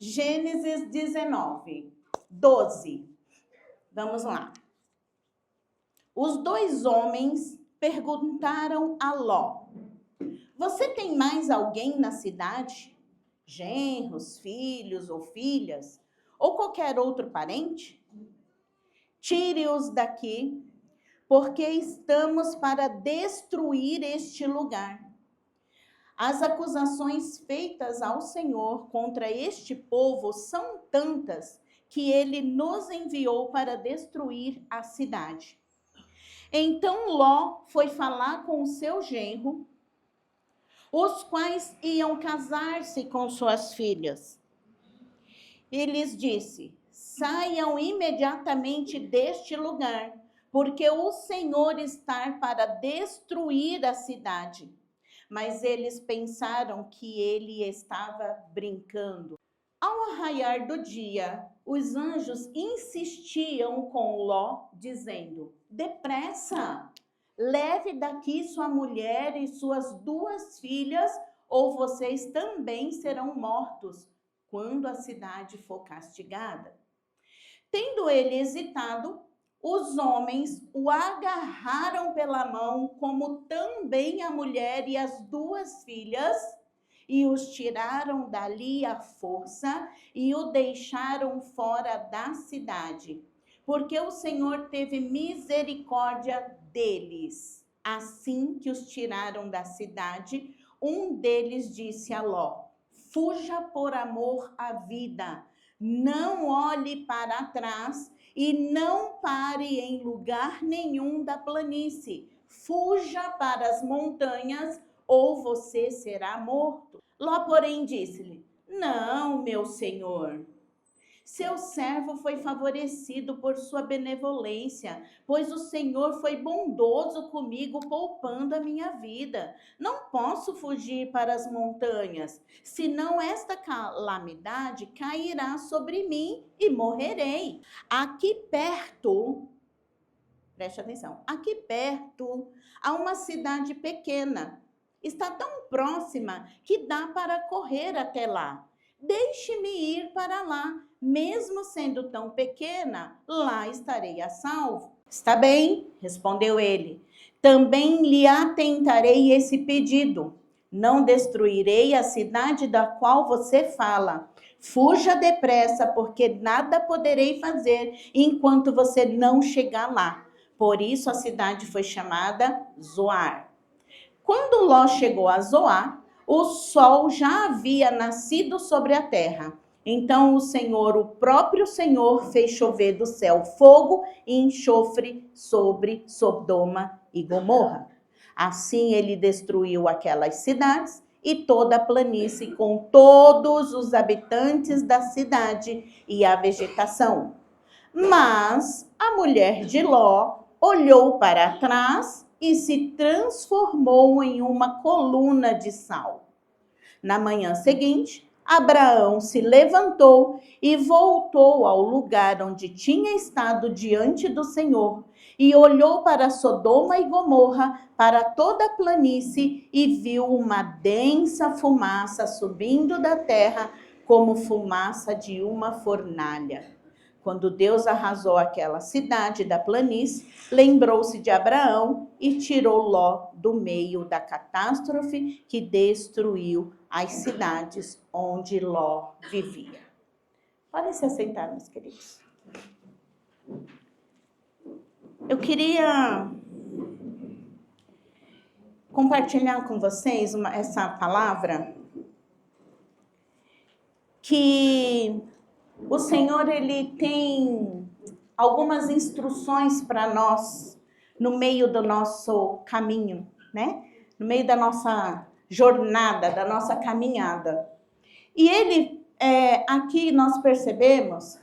Gênesis 19, 12. Vamos lá. Os dois homens perguntaram a Ló: você tem mais alguém na cidade? Genros, filhos ou filhas? Ou qualquer outro parente? Tire-os daqui, porque estamos para destruir este lugar. As acusações feitas ao Senhor contra este povo são tantas que ele nos enviou para destruir a cidade. Então Ló foi falar com o seu genro, os quais iam casar-se com suas filhas. E lhes disse: saiam imediatamente deste lugar, porque o Senhor está para destruir a cidade. Mas eles pensaram que ele estava brincando. Ao arraiar do dia, os anjos insistiam com Ló, dizendo: depressa, leve daqui sua mulher e suas 2 filhas, ou vocês também serão mortos quando a cidade for castigada. Tendo ele hesitado, os homens o agarraram pela mão, como também a mulher e as 2 filhas, e os tiraram dali à força e o deixaram fora da cidade, porque o Senhor teve misericórdia deles. Assim que os tiraram da cidade, um deles disse a Ló: fuja por amor à vida, não olhe para trás e não pare em lugar nenhum da planície. Fuja para as montanhas, ou você será morto. Ló, porém, disse-lhe: não, meu senhor. Seu servo foi favorecido por sua benevolência, pois o Senhor foi bondoso comigo, poupando a minha vida. Não posso fugir para as montanhas, senão esta calamidade cairá sobre mim e morrerei. Aqui perto, preste atenção, aqui perto há uma cidade pequena. Está tão próxima que dá para correr até lá. Deixe-me ir para lá. Mesmo sendo tão pequena, lá estarei a salvo. Está bem, respondeu ele. Também lhe atentarei esse pedido. Não destruirei a cidade da qual você fala. Fuja depressa, porque nada poderei fazer enquanto você não chegar lá. Por isso a cidade foi chamada Zoar. Quando Ló chegou a Zoar, o sol já havia nascido sobre a terra. Então o Senhor, o próprio Senhor, fez chover do céu fogo e enxofre sobre Sodoma e Gomorra. Assim ele destruiu aquelas cidades e toda a planície com todos os habitantes da cidade e a vegetação. Mas a mulher de Ló olhou para trás e se transformou em uma coluna de sal. Na manhã seguinte, Abraão se levantou e voltou ao lugar onde tinha estado diante do Senhor e olhou para Sodoma e Gomorra, para toda a planície, e viu uma densa fumaça subindo da terra, como fumaça de uma fornalha. Quando Deus arrasou aquela cidade da planície, lembrou-se de Abraão e tirou Ló do meio da catástrofe que destruiu as cidades onde Ló vivia. Podem se assentar, meus queridos. Eu queria compartilhar com vocês essa palavra que o Senhor, ele tem algumas instruções para nós no meio do nosso caminho, né? No meio da nossa jornada, da nossa caminhada. E ele, aqui nós percebemos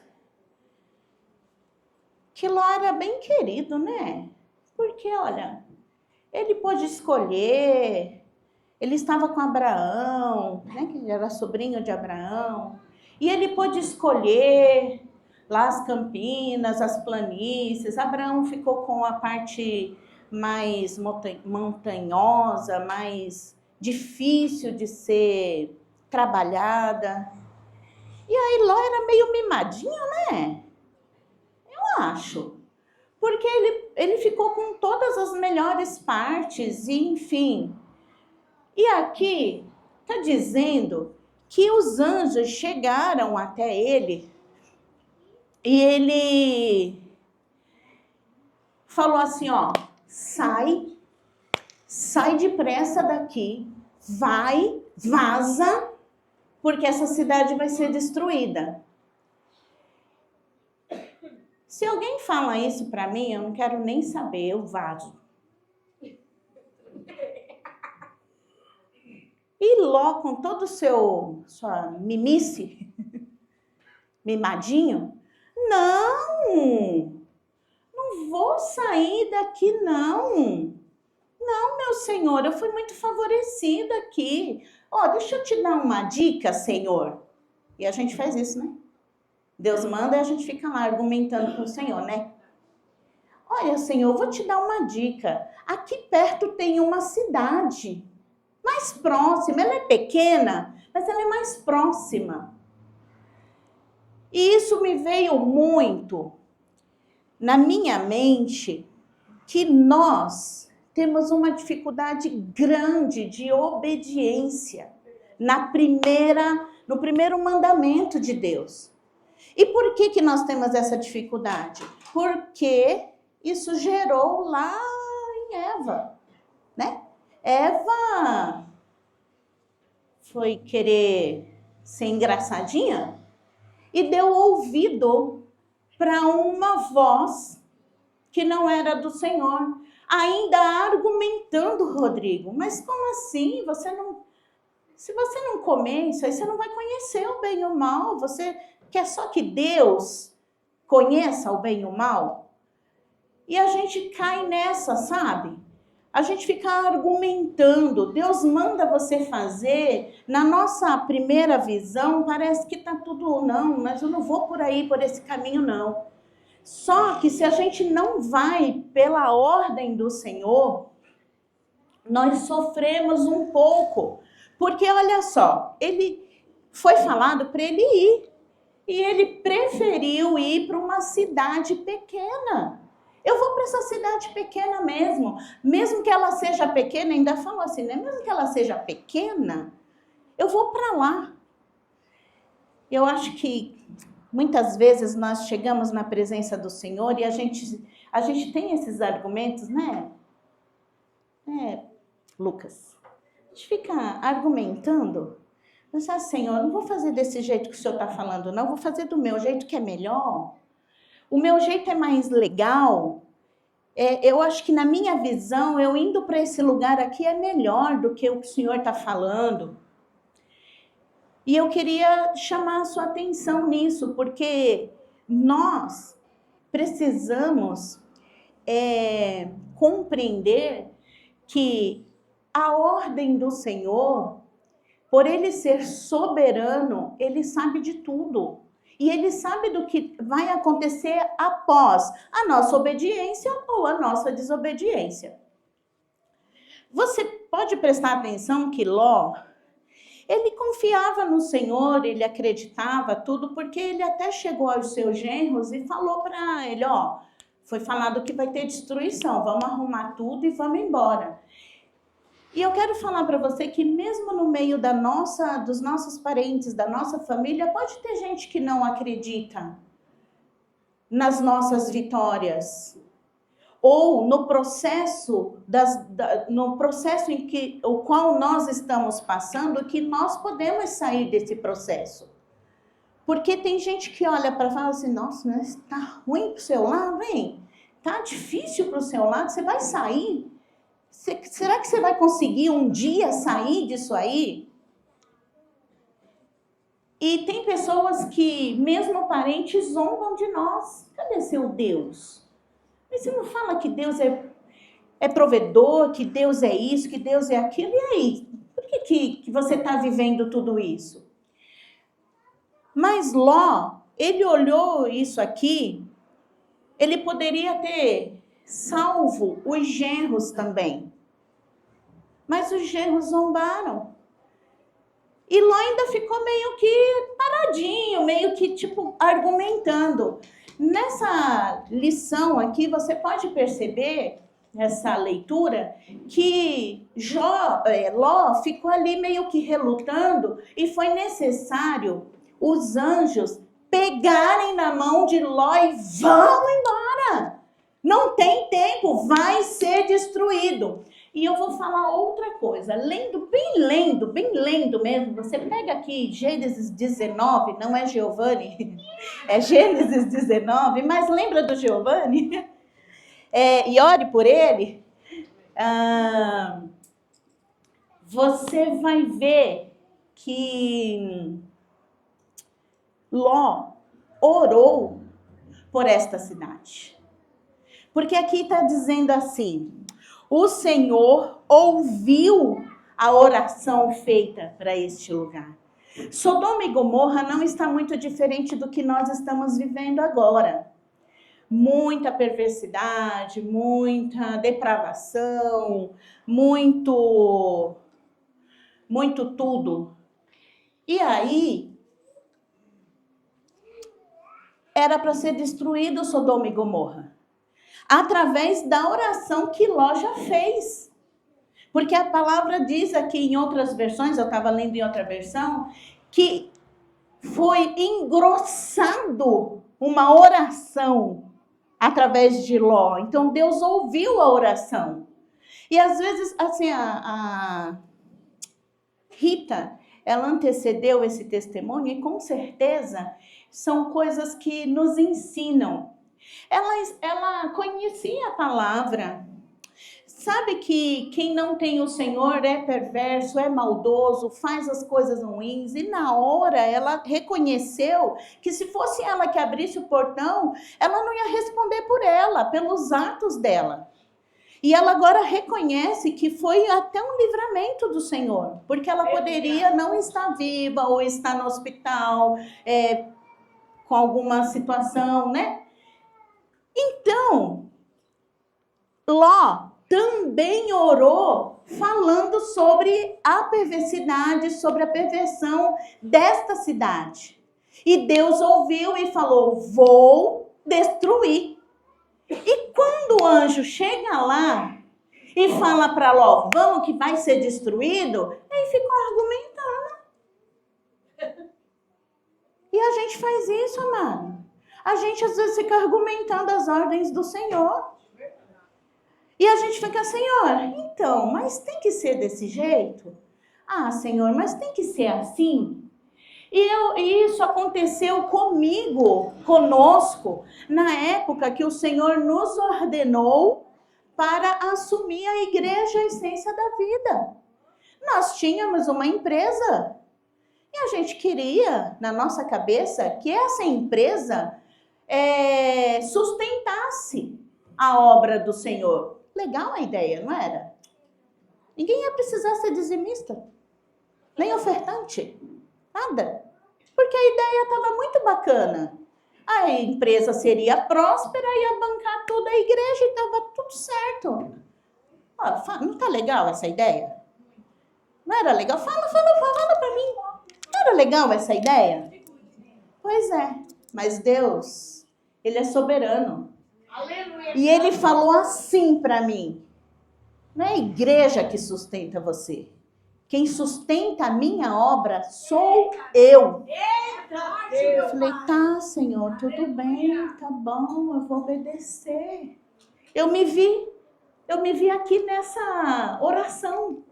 que Ló era bem querido, né? Porque, olha, ele pôde escolher, ele estava com Abraão, né? Que ele era sobrinho de Abraão. E ele pôde escolher lá as campinas, as planícies. Abraão ficou com a parte mais montanhosa, mais difícil de ser trabalhada. E aí Ló era meio mimadinho, né? Eu acho. Porque ele ficou com todas as melhores partes, e enfim. E aqui está dizendo que os anjos chegaram até ele e ele falou assim, ó, sai depressa daqui, vai, vaza, porque essa cidade vai ser destruída. Se alguém fala isso para mim, eu não quero nem saber, eu vazo. E Ló, com todo o sua mimice, mimadinho, não vou sair daqui não. Não, meu senhor, eu fui muito favorecida aqui. Ó, deixa eu te dar uma dica, senhor. E a gente faz isso, né? Deus manda e a gente fica lá argumentando com o Senhor, né? Olha, Senhor, eu vou te dar uma dica. Aqui perto tem uma cidade mais próxima. Ela é pequena, mas ela é mais próxima. E isso me veio muito na minha mente que nós temos uma dificuldade grande de obediência no primeiro mandamento de Deus. E por que nós temos essa dificuldade? Porque isso gerou lá em Eva, né? Eva foi querer ser engraçadinha e deu ouvido para uma voz que não era do Senhor. Ainda argumentando, Rodrigo, mas como assim? Se você não comer isso aí, você não vai conhecer o bem e o mal. Você quer só que Deus conheça o bem e o mal? E a gente cai nessa, sabe? A gente fica argumentando. Deus manda você fazer. Na nossa primeira visão, parece que tá tudo, não, mas eu não vou por aí, por esse caminho, não. Só que se a gente não vai pela ordem do Senhor, nós sofremos um pouco. Porque, olha só, ele foi falado para ele ir. E ele preferiu ir para uma cidade pequena. Eu vou para essa cidade pequena mesmo que ela seja pequena, ainda falou assim, né? Mesmo que ela seja pequena, eu vou para lá. Eu acho que muitas vezes nós chegamos na presença do Senhor e a gente tem esses argumentos, né? Lucas, a gente fica argumentando. Mas, Senhor, não vou fazer desse jeito que o Senhor está falando, não. Vou fazer do meu jeito que é melhor. O meu jeito é mais legal. Eu acho que na minha visão, eu indo para esse lugar aqui é melhor do que o que o Senhor está falando. E eu queria chamar a sua atenção nisso, porque nós precisamos compreender que a ordem do Senhor, por ele ser soberano, ele sabe de tudo. E ele sabe do que vai acontecer após a nossa obediência ou a nossa desobediência. Você pode prestar atenção que Ló, ele confiava no Senhor, ele acreditava tudo, porque ele até chegou aos seus genros e falou para ele, ó, foi falado que vai ter destruição, vamos arrumar tudo e vamos embora. E eu quero falar para você que mesmo no meio dos nossos parentes, da nossa família, pode ter gente que não acredita nas nossas vitórias. Ou no processo, em que o qual nós estamos passando, que nós podemos sair desse processo. Porque tem gente que olha para falar assim, nossa, mas tá ruim pro seu lado, hein? Tá difícil pro seu lado, você vai sair? Será que você vai conseguir um dia sair disso aí? E tem pessoas que, mesmo parentes, zombam de nós. Cadê seu Deus? Mas você não fala que Deus é provedor, que Deus é isso, que Deus é aquilo. E aí? Por que você está vivendo tudo isso? Mas Ló, ele olhou isso aqui, ele poderia ter salvo os genros também. Mas os genros zombaram. E Ló ainda ficou meio que paradinho, meio que tipo argumentando. Nessa lição aqui, você pode perceber, nessa leitura, que Ló ficou ali meio que relutando e foi necessário os anjos pegarem na mão de Ló e vão embora. Não tem tempo, vai ser destruído. E eu vou falar outra coisa, lendo bem lendo mesmo, você pega aqui Gênesis 19, não é Giovanni, é Gênesis 19, mas lembra do Giovanni? E ore por ele, você vai ver que Ló orou por esta cidade. Porque aqui está dizendo assim, o Senhor ouviu a oração feita para este lugar. Sodoma e Gomorra não está muito diferente do que nós estamos vivendo agora. Muita perversidade, muita depravação, muito tudo. E aí, era para ser destruído Sodoma e Gomorra. Através da oração que Ló já fez. Porque a palavra diz aqui em outras versões, eu estava lendo em outra versão, que foi engrossado uma oração através de Ló. Então Deus ouviu a oração. E às vezes, assim, a Rita, ela antecedeu esse testemunho e com certeza são coisas que nos ensinam. Ela conhecia a palavra. Sabe que quem não tem o Senhor é perverso, é maldoso, faz as coisas ruins. E na hora ela reconheceu que se fosse ela que abrisse o portão, ela não ia responder por ela, pelos atos dela. E ela agora reconhece que foi até um livramento do Senhor, porque ela poderia não estar viva ou estar no hospital com alguma situação, né? Então, Ló também orou falando sobre a perversidade, sobre a perversão desta cidade. E Deus ouviu e falou, vou destruir. E quando o anjo chega lá e fala para Ló, vamos que vai ser destruído, aí ficou argumentando. E a gente faz isso, amado. A gente às vezes fica argumentando as ordens do Senhor. E a gente fica, Senhor, então, mas tem que ser desse jeito? Ah, Senhor, mas tem que ser assim? E isso aconteceu conosco, na época que o Senhor nos ordenou para assumir a igreja, a essência da vida. Nós tínhamos uma empresa e a gente queria, na nossa cabeça, que essa empresa sustentasse a obra do Senhor. Legal a ideia, não era? Ninguém ia precisar ser dizimista, nem ofertante, nada. Porque a ideia estava muito bacana. A empresa seria próspera, ia bancar toda a igreja e estava tudo certo. Não está legal essa ideia? Não era legal? Fala para mim. Não era legal essa ideia? Pois é, mas Deus, Ele é soberano. Aleluia. E Ele falou assim para mim, não é a igreja que sustenta você. Quem sustenta a minha obra sou eu. Eu falei, tá, Senhor, tudo bem, tá bom, eu vou obedecer. Eu me vi aqui nessa oração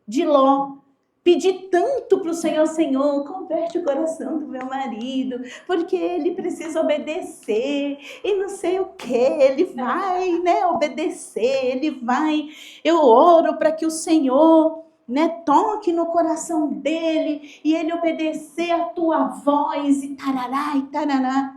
de Ló. Pedi tanto para o Senhor, Senhor, converte o coração do meu marido, porque ele precisa obedecer, e não sei o que, ele vai, obedecer, ele vai. Eu oro para que o Senhor, toque no coração dele, e ele obedecer a tua voz, e tarará, e tarará.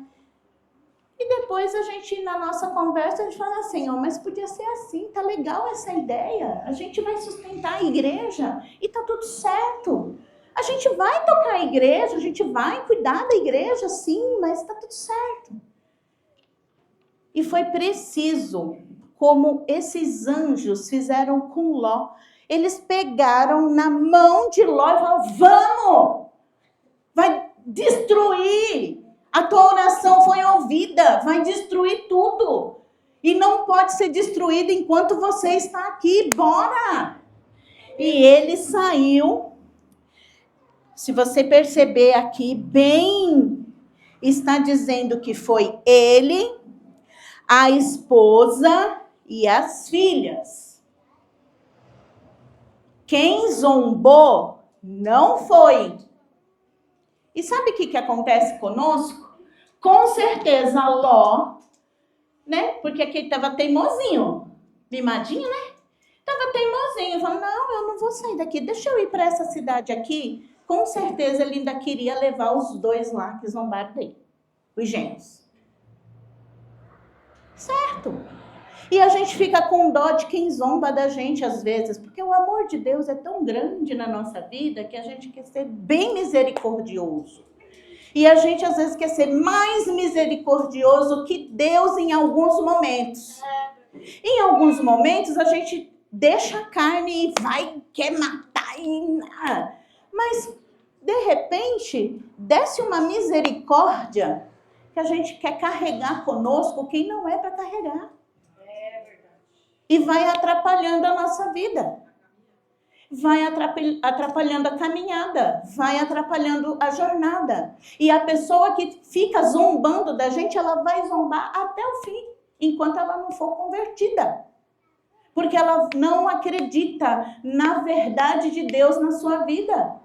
E depois a gente, na nossa conversa, a gente fala assim, mas podia ser assim, tá legal essa ideia. A gente vai sustentar a igreja e tá tudo certo. A gente vai tocar a igreja, a gente vai cuidar da igreja, sim, mas tá tudo certo. E foi preciso, como esses anjos fizeram com Ló. Eles pegaram na mão de Ló e falaram, vamos, vai destruir. A tua oração foi ouvida, vai destruir tudo. E não pode ser destruído enquanto você está aqui, bora! E ele saiu, se você perceber aqui, bem, está dizendo que foi ele, a esposa e as filhas. Quem zombou não foi. E sabe o que acontece conosco? Com certeza Ló, né? Porque aqui ele estava teimosinho, mimadinho, né? Estava teimosinho, falando, não, eu não vou sair daqui, deixa eu ir para essa cidade aqui. Com certeza ele ainda queria levar os dois lá que zombaram dele, os gêmeos. Certo? E a gente fica com dó de quem zomba da gente às vezes, porque o amor de Deus é tão grande na nossa vida que a gente quer ser bem misericordioso. E a gente às vezes quer ser mais misericordioso que Deus em alguns momentos. Em alguns momentos a gente deixa a carne e vai, quer matar. Mas, de repente, desce uma misericórdia que a gente quer carregar conosco quem não é para carregar. E vai atrapalhando a nossa vida. Vai atrapalhando a caminhada. Vai atrapalhando a jornada. E a pessoa que fica zombando da gente, ela vai zombar até o fim, enquanto ela não for convertida. Porque ela não acredita na verdade de Deus na sua vida.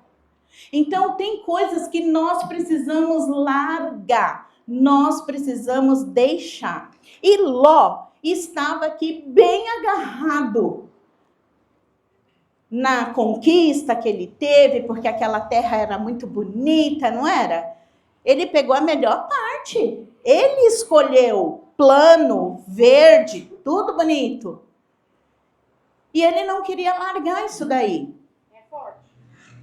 Então, tem coisas que nós precisamos largar. Nós precisamos deixar. E Ló estava aqui bem agarrado na conquista que ele teve, porque aquela terra era muito bonita, não era? Ele pegou a melhor parte. Ele escolheu plano, verde, tudo bonito. E ele não queria largar isso daí. É forte.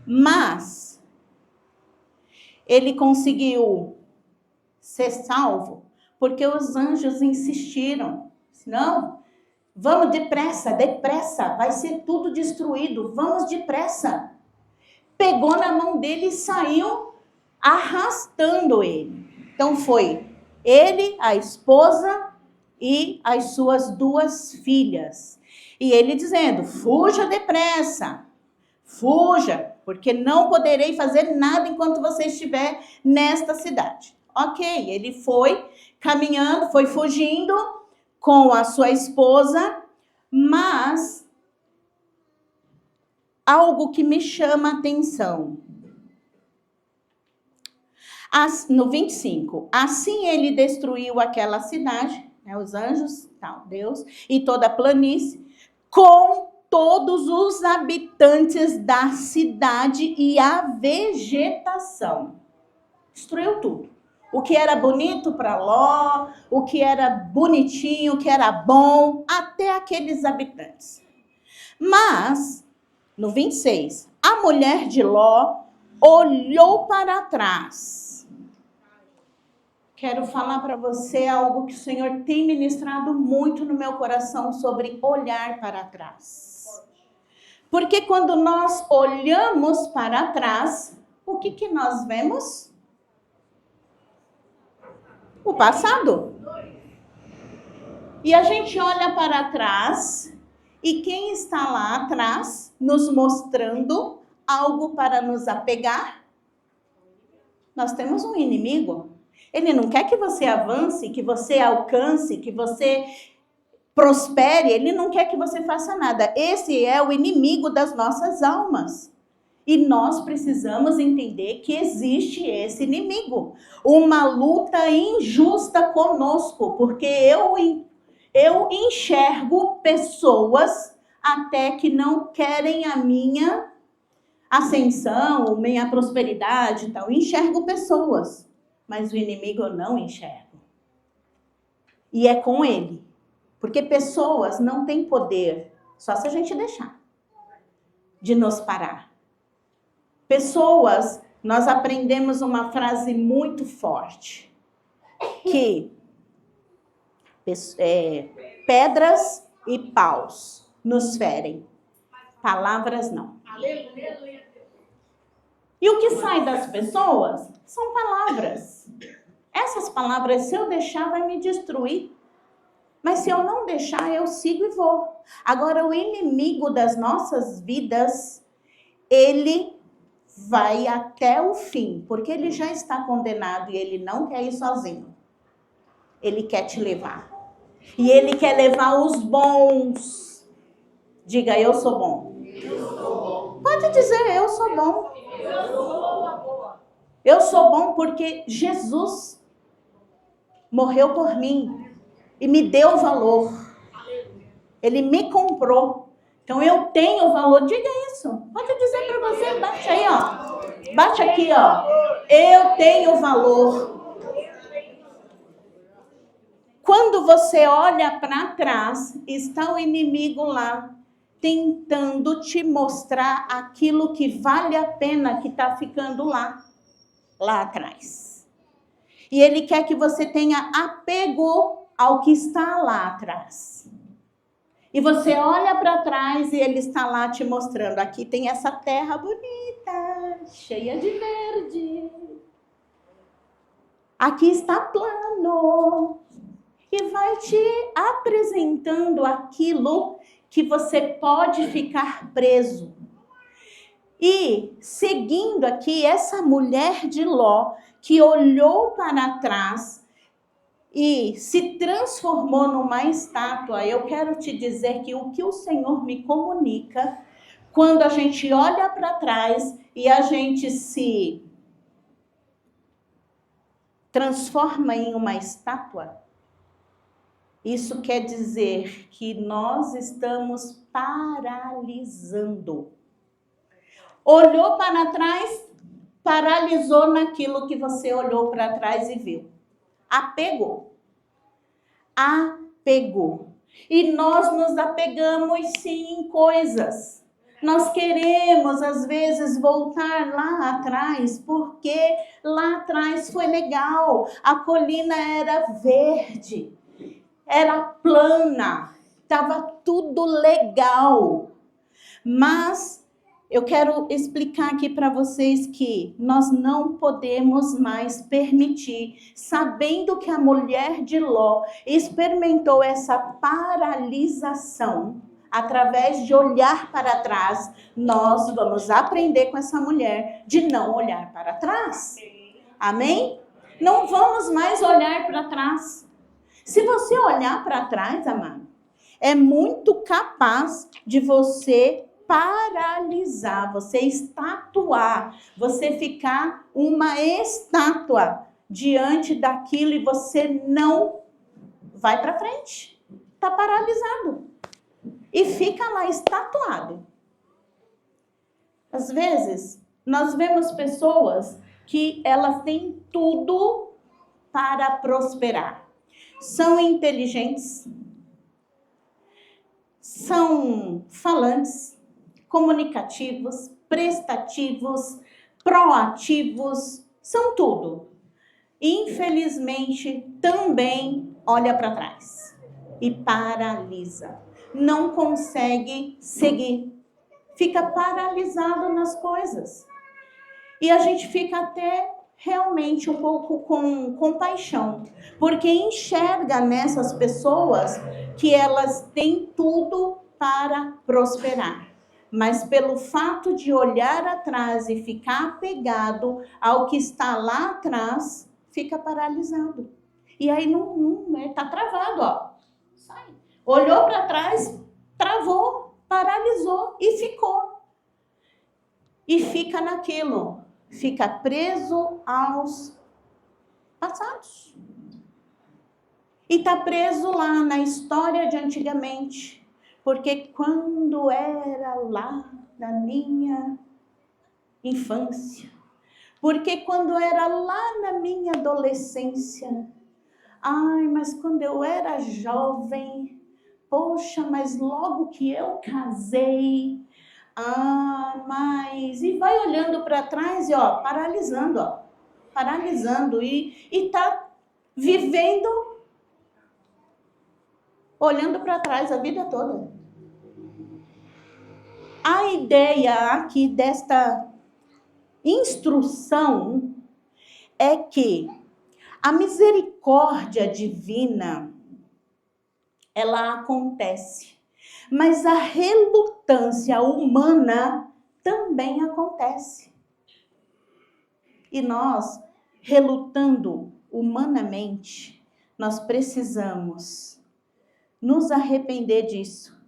Mas ele conseguiu ser salvo porque os anjos insistiram. Não, vamos depressa, vai ser tudo destruído, vamos depressa. Pegou na mão dele e saiu arrastando ele. Então foi ele, a esposa e as suas duas filhas. E ele dizendo, fuja depressa, fuja, porque não poderei fazer nada enquanto você estiver nesta cidade. Ok, ele foi caminhando, foi fugindo com a sua esposa, mas algo que me chama a atenção. No 25, assim ele destruiu aquela cidade, né, os anjos, tal, Deus, e toda a planície, com todos os habitantes da cidade e a vegetação. Destruiu tudo. O que era bonito para Ló, o que era bonitinho, o que era bom, até aqueles habitantes. Mas, no 26, a mulher de Ló olhou para trás. Quero falar para você algo que o Senhor tem ministrado muito no meu coração sobre olhar para trás. Porque quando nós olhamos para trás, o que nós vemos? O passado. E a gente olha para trás e quem está lá atrás nos mostrando algo para nos apegar? Nós temos um inimigo. Ele não quer que você avance, que você alcance, que você prospere. Ele não quer que você faça nada. Esse é o inimigo das nossas almas. E nós precisamos entender que existe esse inimigo. Uma luta injusta conosco, porque eu enxergo pessoas até que não querem a minha ascensão, minha prosperidade e tal. Eu enxergo pessoas, mas o inimigo eu não enxergo. E é com ele. Porque pessoas não têm poder, só se a gente deixar, de nos parar. Pessoas, nós aprendemos uma frase muito forte, que pedras e paus nos ferem, Palavras não. Aleluia. E o que sai das pessoas são palavras. Essas palavras, se eu deixar, vai me destruir. Mas se eu não deixar, eu sigo e vou. Agora, o inimigo das nossas vidas, ele vai até o fim, porque ele já está condenado e ele não quer ir sozinho. Ele quer te levar. E ele quer levar os bons. Diga, eu sou bom. Pode dizer, eu sou bom. Eu sou bom porque Jesus morreu por mim e me deu valor. Ele me comprou. Então eu tenho valor. Diga isso. Pode dizer para você. Bate aí, ó. Bate aqui, ó. Eu tenho valor. Quando você olha para trás, está o inimigo lá, tentando te mostrar aquilo que vale a pena que está ficando lá atrás. E ele quer que você tenha apego ao que está lá atrás. E você olha para trás e ele está lá te mostrando, aqui tem essa terra bonita, cheia de verde. Aqui está plano. E vai te apresentando aquilo que você pode ficar preso. E seguindo aqui essa mulher de Ló, que olhou para trás e se transformou numa estátua, eu quero te dizer que o que o Senhor me comunica, quando a gente olha para trás e a gente se transforma em uma estátua, isso quer dizer que nós estamos paralisando. Olhou para trás, paralisou naquilo que você olhou para trás e viu. Apegou. Apegou. E nós nos apegamos sim em coisas. Nós queremos, às vezes, voltar lá atrás, porque lá atrás foi legal. A colina era verde. Era plana, estava tudo legal. Mas eu quero explicar aqui para vocês que nós não podemos mais permitir, sabendo que a mulher de Ló experimentou essa paralisação, através de olhar para trás, nós vamos aprender com essa mulher de não olhar para trás. Amém? Não vamos mais olhar para trás. Se você olhar para trás, amado, é muito capaz de você paralisar, você estatuar, você ficar uma estátua diante daquilo e você não vai para frente. Está paralisado. E fica lá estatuado. Às vezes, nós vemos pessoas que elas têm tudo para prosperar. São inteligentes, são falantes, comunicativos, prestativos, proativos, são tudo. Infelizmente, também olha para trás e paralisa. Não consegue seguir, fica paralisado nas coisas. E a gente fica até realmente um pouco com compaixão, porque enxerga nessas pessoas que elas têm tudo para prosperar. Mas pelo fato de olhar atrás e ficar apegado ao que está lá atrás, fica paralisado. E aí não está travado, ó. Sai. Olhou para trás, travou, paralisou e ficou. E fica naquilo. Fica preso aos passados. E está preso lá na história de antigamente. Porque quando era lá na minha infância, porque quando era lá na minha adolescência, ai, mas quando eu era jovem, poxa, mas logo que eu casei, mas... E vai olhando para trás e, ó, paralisando e tá vivendo, olhando para trás a vida toda. A ideia aqui desta instrução é que a misericórdia divina, ela acontece, mas a relutância humana também acontece. E nós, relutando humanamente, nós precisamos nos arrepender disso,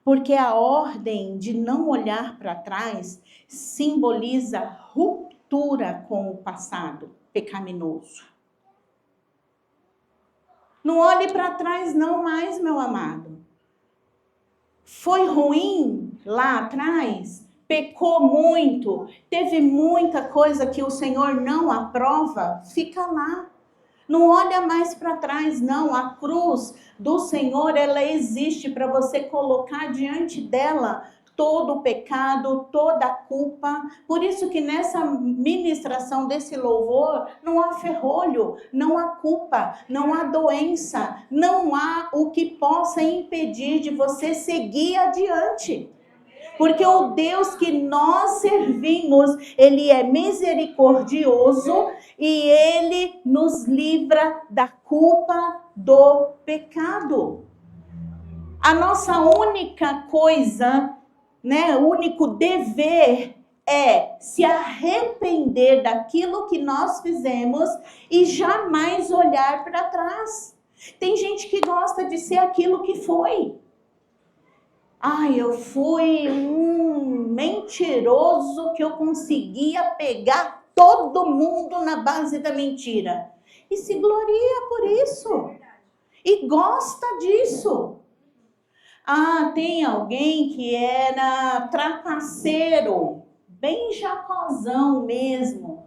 porque a ordem de não olhar para trás simboliza ruptura com o passado pecaminoso. Não olhe para trás não mais, meu amado. Foi ruim lá atrás? Pecou muito? Teve muita coisa que o Senhor não aprova? Fica lá. Não olha mais para trás, não. A cruz do Senhor, ela existe para você colocar diante dela todo o pecado, toda a culpa. Por isso que nessa ministração desse louvor, não há ferrolho, não há culpa, não há doença, não há o que possa impedir de você seguir adiante. Porque o Deus que nós servimos, Ele é misericordioso e Ele nos livra da culpa do pecado. A nossa única coisa, o único dever é se arrepender daquilo que nós fizemos e jamais olhar para trás. Tem gente que gosta de ser aquilo que foi. Eu fui um mentiroso que eu conseguia pegar todo mundo na base da mentira. E se gloria por isso. E gosta disso. Tem alguém que era trapaceiro, bem jacozão mesmo.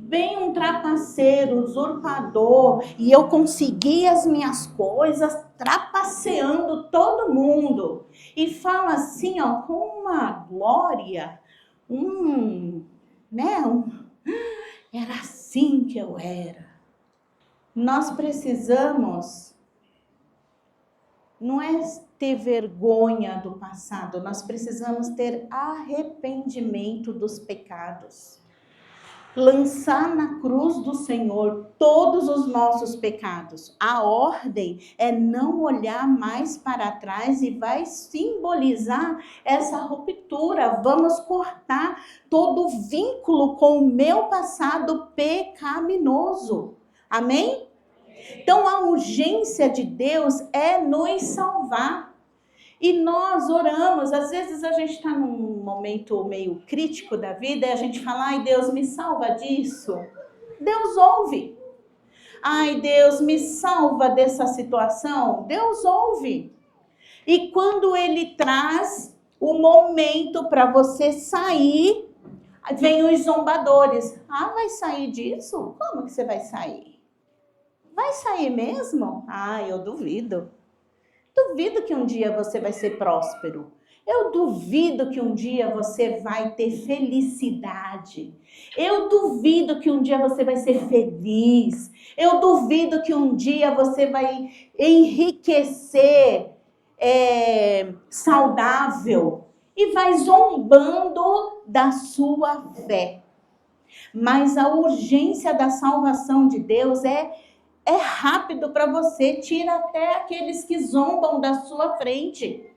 Bem um trapaceiro, usurpador, e eu consegui as minhas coisas trapaceando todo mundo. E fala assim, com uma glória, era assim que eu era. Nós precisamos, não é ter vergonha do passado, nós precisamos ter arrependimento dos pecados. Lançar na cruz do Senhor todos os nossos pecados. A ordem é não olhar mais para trás e vai simbolizar essa ruptura. Vamos cortar todo o vínculo com o meu passado pecaminoso. Amém? Então a urgência de Deus é nos salvar. E nós oramos, às vezes a gente está num momento meio crítico da vida e a gente fala, Deus, me salva disso. Deus ouve. Deus, me salva dessa situação. Deus ouve. E quando Ele traz o momento para você sair, vem os zombadores. Vai sair disso? Como que você vai sair? Vai sair mesmo? Eu duvido. Duvido que um dia você vai ser próspero. Eu duvido que um dia você vai ter felicidade. Eu duvido que um dia você vai ser feliz. Eu duvido que um dia você vai enriquecer saudável. E vai zombando da sua fé. Mas a urgência da salvação de Deus é rápido para você, tira até aqueles que zombam da sua frente.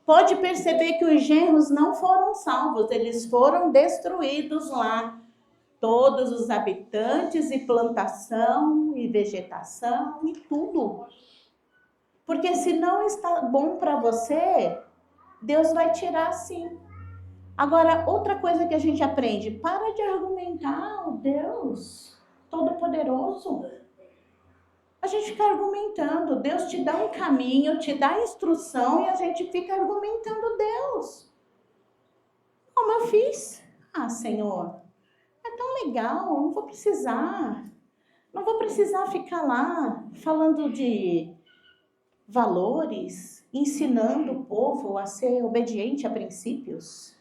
Pode perceber que os genros não foram salvos, eles foram destruídos lá. Todos os habitantes e plantação e vegetação e tudo. Porque se não está bom para você, Deus vai tirar sim. Agora, outra coisa que a gente aprende, para de argumentar o Deus Todo-Poderoso. A gente fica argumentando, Deus te dá um caminho, te dá instrução e a gente fica argumentando Deus. Como eu fiz? Senhor, é tão legal, não vou precisar ficar lá falando de valores, ensinando o povo a ser obediente a princípios.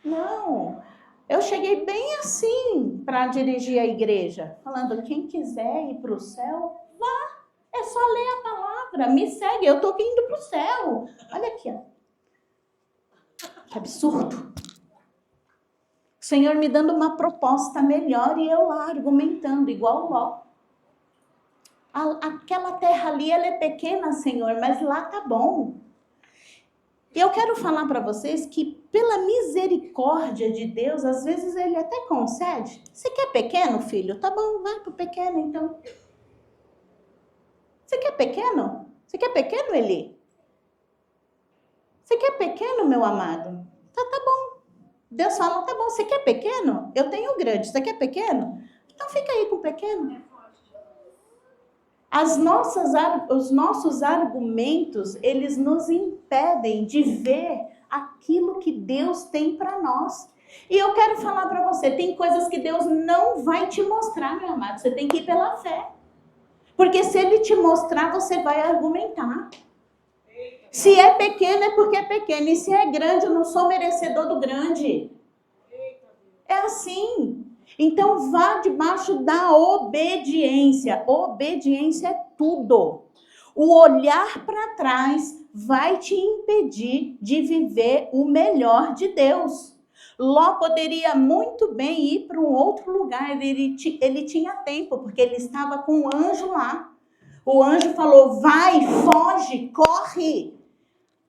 Não, eu cheguei bem assim para dirigir a igreja, falando, quem quiser ir para o céu, vá. É só ler a palavra, me segue, eu estou indo para o céu. Olha aqui, Que absurdo. O Senhor me dando uma proposta melhor e eu lá argumentando, igual Ló. Aquela terra ali, ela é pequena, Senhor, mas lá tá bom. E eu quero falar para vocês que pela misericórdia de Deus, às vezes ele até concede. Você quer pequeno, filho? Tá bom, vai pro pequeno então. Você quer pequeno? Você quer pequeno, Eli? Você quer pequeno, meu amado? Tá bom. Deus fala, tá bom, você quer pequeno? Eu tenho grande, você quer pequeno? Então fica aí com o pequeno. Os nossos argumentos, eles nos impedem de ver aquilo que Deus tem para nós. E eu quero falar para você, tem coisas que Deus não vai te mostrar, meu amado. Você tem que ir pela fé. Porque se Ele te mostrar, você vai argumentar. Se é pequeno, é porque é pequeno. E se é grande, eu não sou merecedor do grande. É assim. Então, vá debaixo da obediência. Obediência é tudo. O olhar para trás vai te impedir de viver o melhor de Deus. Ló poderia muito bem ir para um outro lugar. Ele tinha tempo, porque ele estava com um anjo lá. O anjo falou, vai, foge, corre.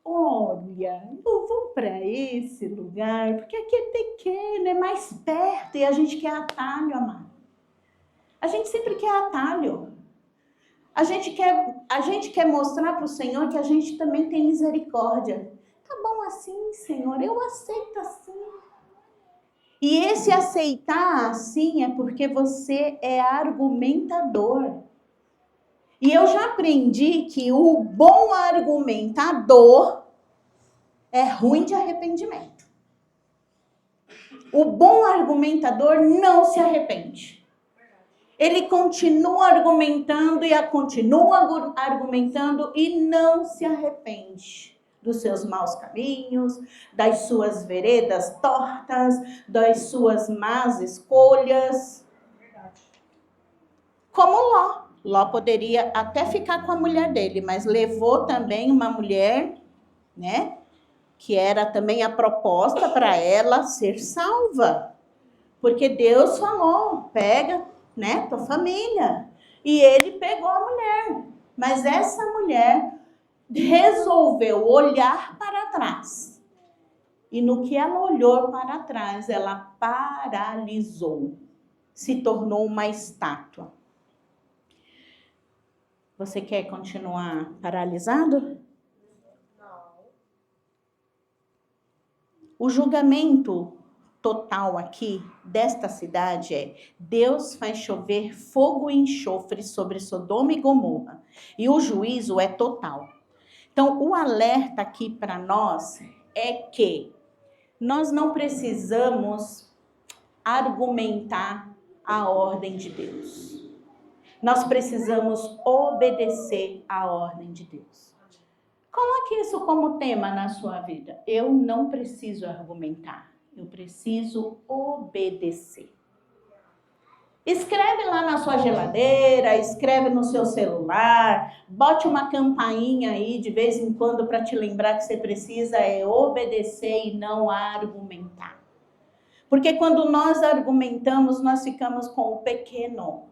Olha, eu vou para esse lugar, porque aqui é pequeno, é mais perto, e a gente quer atalho, amado. A gente sempre quer atalho. A gente quer mostrar para o Senhor que a gente também tem misericórdia. Tá bom assim, Senhor, eu aceito assim. E esse aceitar assim é porque você é argumentador. E eu já aprendi que o bom argumentador é ruim de arrependimento. O bom argumentador não se arrepende. Ele continua argumentando e continua argumentando e não se arrepende dos seus maus caminhos, das suas veredas tortas, das suas más escolhas. Como Ló. Ló poderia até ficar com a mulher dele, mas levou também uma mulher, né? Que era também a proposta para ela ser salva. Porque Deus falou, pega, né, tua família. E ele pegou a mulher. Mas essa mulher resolveu olhar para trás. E no que ela olhou para trás, ela paralisou. Se tornou uma estátua. Você quer continuar paralisado? Não. O julgamento total aqui desta cidade é: Deus faz chover fogo e enxofre sobre Sodoma e Gomorra. E o juízo é total. Então, o alerta aqui para nós é que nós não precisamos argumentar a ordem de Deus. Nós precisamos obedecer à ordem de Deus. Coloque isso como tema na sua vida. Eu não preciso argumentar. Eu preciso obedecer. Escreve lá na sua geladeira, escreve no seu celular, bote uma campainha aí de vez em quando para te lembrar que você precisa obedecer e não argumentar. Porque quando nós argumentamos, nós ficamos com o pequeno.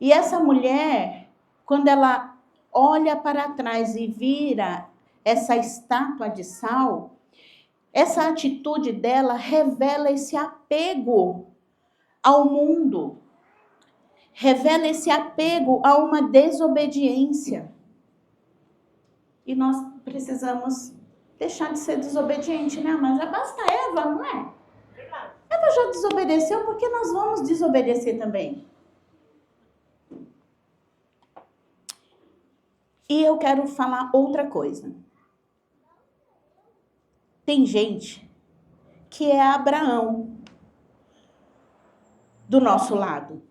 E essa mulher, quando ela olha para trás e vira essa estátua de sal, essa atitude dela revela esse apego ao mundo, revela esse apego a uma desobediência. E nós precisamos deixar de ser desobediente, né? Mas já basta Eva, não é? Eva já desobedeceu, porque nós vamos desobedecer também. E eu quero falar outra coisa. Tem gente que é Abraão do nosso lado.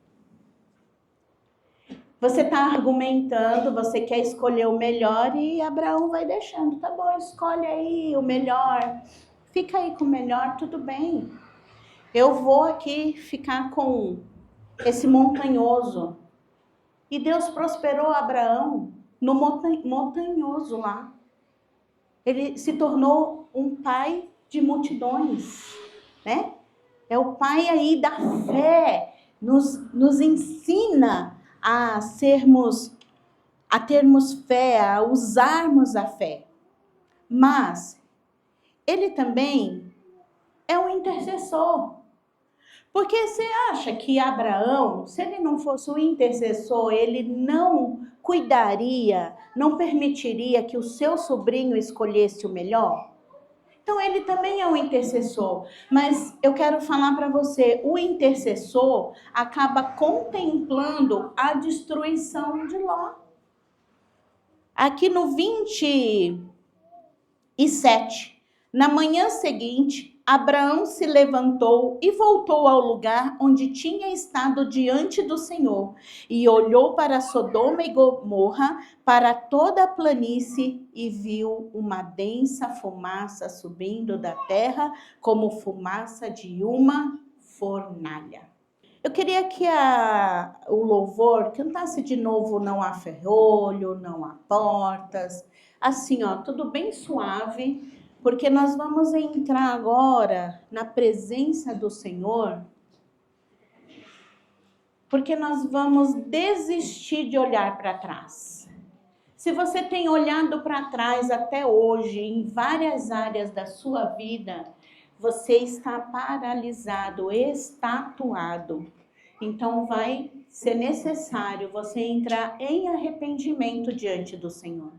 Você está argumentando, você quer escolher o melhor e Abraão vai deixando. Tá bom, escolhe aí o melhor. Fica aí com o melhor, tudo bem. Eu vou aqui ficar com esse montanhoso. E Deus prosperou Abraão no montanhoso lá. Ele se tornou um pai de multidões, né? É o pai aí da fé, nos ensina a termos fé, a usarmos a fé. Mas ele também é um intercessor. Porque você acha que Abraão, se ele não fosse o intercessor, ele não cuidaria, não permitiria que o seu sobrinho escolhesse o melhor? Então ele também é um intercessor, mas eu quero falar para você, o intercessor acaba contemplando a destruição de Ló. Aqui no 27, na manhã seguinte, Abraão se levantou e voltou ao lugar onde tinha estado diante do Senhor, e olhou para Sodoma e Gomorra, para toda a planície, e viu uma densa fumaça subindo da terra, como fumaça de uma fornalha. Eu queria que o louvor cantasse de novo Não Há Ferrolho, Não Há Portas, assim, ó, tudo bem suave, porque nós vamos entrar agora na presença do Senhor, porque nós vamos desistir de olhar para trás. Se você tem olhado para trás até hoje, em várias áreas da sua vida, você está paralisado, estatuado. Então vai ser necessário você entrar em arrependimento diante do Senhor.